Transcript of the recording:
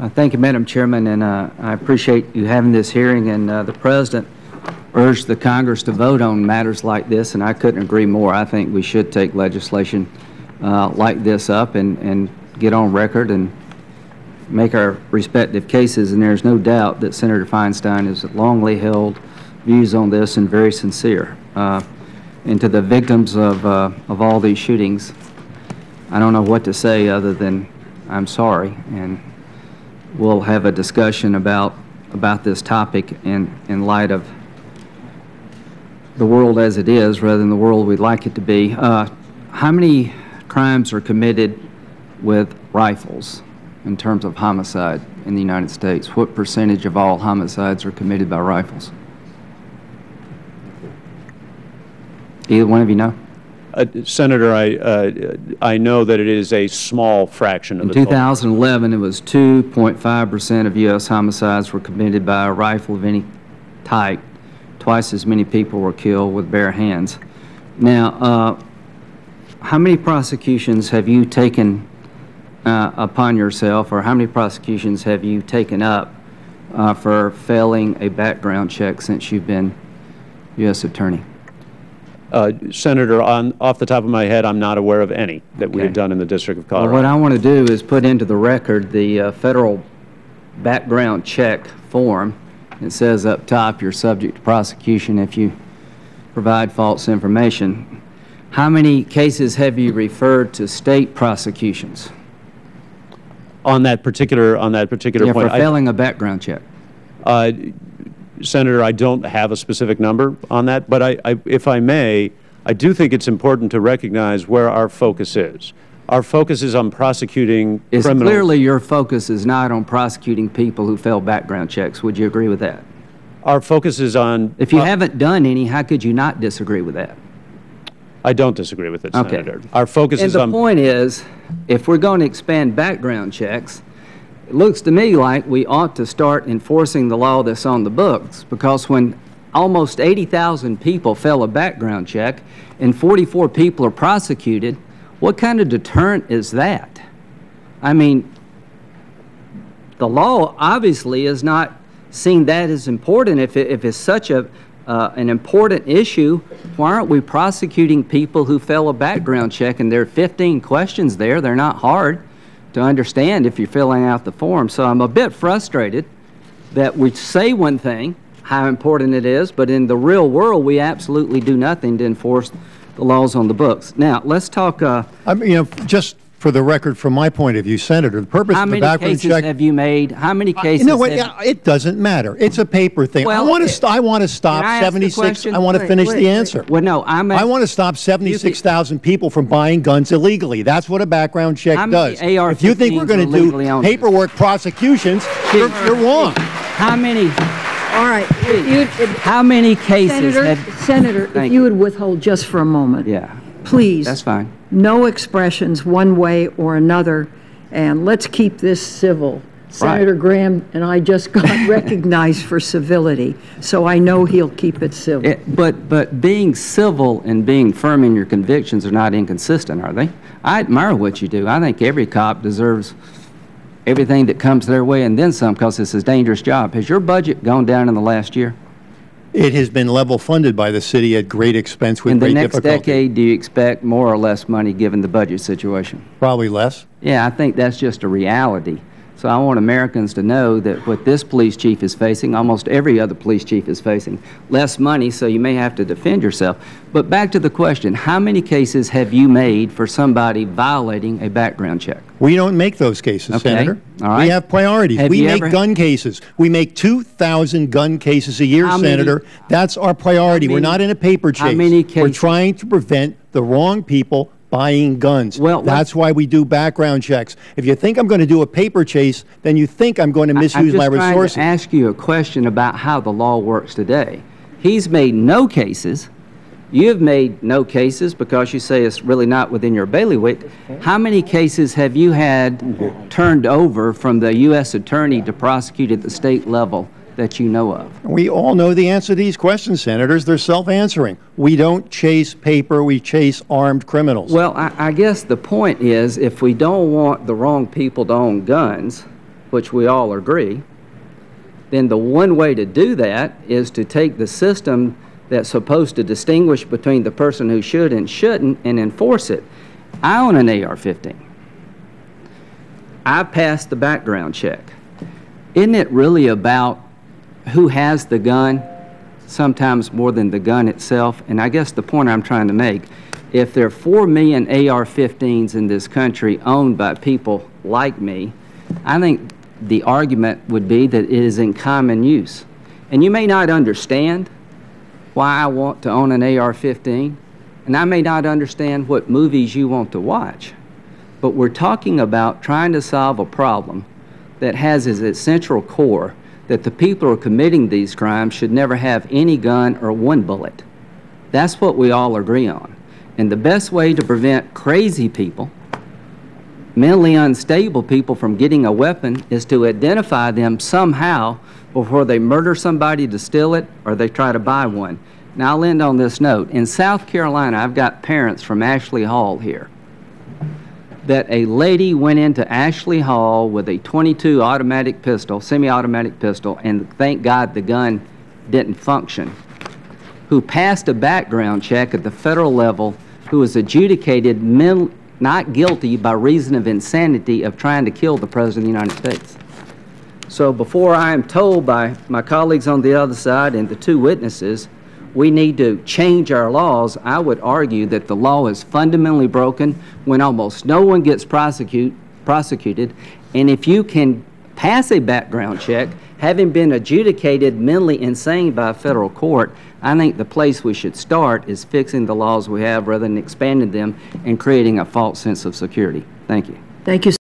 Thank you, Madam Chairman, and I appreciate you having this hearing. And the President urged the Congress to vote on matters like this, and I couldn't agree more. I think we should take legislation like this up and get on record and make our respective cases. And there's no doubt that Senator Feinstein has longly held views on this and very sincere. And to the victims of all these shootings, I don't know what to say other than I'm sorry, and we'll have a discussion about this topic in light of the world as it is rather than the world we'd like it to be. How many crimes are committed with rifles in terms of homicide in the United States? What percentage of all homicides are committed by rifles? Either one of you know? Senator, I know that it is a small fraction of the total. In 2011, it was 2.5% of U.S. homicides were committed by a rifle of any type. Twice as many people were killed with bare hands. Now, how many prosecutions have you taken upon yourself, or how many prosecutions have you taken up for failing a background check since you've been U.S. Attorney? Senator, off the top of my head, I'm not aware of any that we have done in the District of Colorado. Well, what I want to do is put into the record the federal background check form. It says up top you're subject to prosecution if you provide false information. How many cases have you referred to state prosecutions? On that particular point, for failing a background check. Senator, I don't have a specific number on that, but if I may, I do think it's important to recognize where our focus is. Our focus is on prosecuting criminals. Clearly your focus is not on prosecuting people who fail background checks. Would you agree with that? Our focus is on... If you haven't done any, how could you not disagree with that? I don't disagree with it, Senator. Okay. Our focus is on... And the point is, if we're going to expand background checks, it looks to me like we ought to start enforcing the law that's on the books, because when almost 80,000 people fail a background check and 44 people are prosecuted, what kind of deterrent is that? I mean, the law obviously is not seeing that as important. If it's such an important issue, why aren't we prosecuting people who fail a background check? And there are 15 questions there. They're not hard to understand if you're filling out the form. So I'm a bit frustrated that we say one thing, how important it is, but in the real world we absolutely do nothing to enforce the laws on the books. Now, let's talk... just for the record, from my point of view, Senator, the purpose of the background check... How many cases have you made? How many cases it doesn't matter. It's a paper thing. Well, I want to stop 76... I want to finish the answer. Well, no, I want to stop 76,000 people from buying guns illegally. That's what a background check does. If you think we're going to do paperwork prosecutions, you're wrong. How many... All right. How many cases Senator, if you would withhold just for a moment. Yeah. Please. That's fine. No expressions one way or another, and let's keep this civil. Senator Graham and I just got recognized for civility, so I know he'll keep it civil. But being civil and being firm in your convictions are not inconsistent, are they? I admire what you do. I think every cop deserves everything that comes their way and then some, because it's a dangerous job. Has your budget gone down in the last year? It has been level funded by the city at great expense with great difficulty. In the next decade, do you expect more or less money given the budget situation? Probably less. Yeah, I think that's just a reality. So I want Americans to know that what this police chief is facing, almost every other police chief is facing, less money, so you may have to defend yourself. But back to the question, how many cases have you made for somebody violating a background check? We don't make those cases, Senator. All right. We have priorities. We make gun cases. We make 2,000 gun cases a year, Senator. That's our priority. We're not in a paper chase. How many cases? We're trying to prevent the wrong people buying guns. Well, that's why we do background checks. If you think I'm going to do a paper chase, then you think I'm going to misuse my resources. I'm just trying to ask you a question about how the law works today. He's made no cases. You've made no cases because you say it's really not within your bailiwick. How many cases have you had turned over from the U.S. Attorney to prosecute at the state level that you know of? We all know the answer to these questions, Senators. They're self-answering. We don't chase paper. We chase armed criminals. Well, I guess the point is, if we don't want the wrong people to own guns, which we all agree, then the one way to do that is to take the system that's supposed to distinguish between the person who should and shouldn't and enforce it. I own an AR-15. I passed the background check. Isn't it really about who has the gun, sometimes more than the gun itself? And I guess the point I'm trying to make, if there are 4 million AR-15s in this country owned by people like me, I think the argument would be that it is in common use. And you may not understand why I want to own an AR-15, and I may not understand what movies you want to watch, but we're talking about trying to solve a problem that has as its central core that the people who are committing these crimes should never have any gun or one bullet. That's what we all agree on. And the best way to prevent crazy people, mentally unstable people from getting a weapon is to identify them somehow before they murder somebody to steal it or they try to buy one. Now, I'll end on this note. In South Carolina, I've got parents from Ashley Hall here, that a lady went into Ashley Hall with a .22 automatic pistol, semi-automatic pistol, and thank God the gun didn't function, who passed a background check at the federal level, who was adjudicated not guilty by reason of insanity of trying to kill the President of the United States. So before I am told by my colleagues on the other side and the two witnesses we need to change our laws, I would argue that the law is fundamentally broken when almost no one gets prosecuted, and if you can pass a background check, having been adjudicated mentally insane by a federal court, I think the place we should start is fixing the laws we have rather than expanding them and creating a false sense of security. Thank you. Thank you.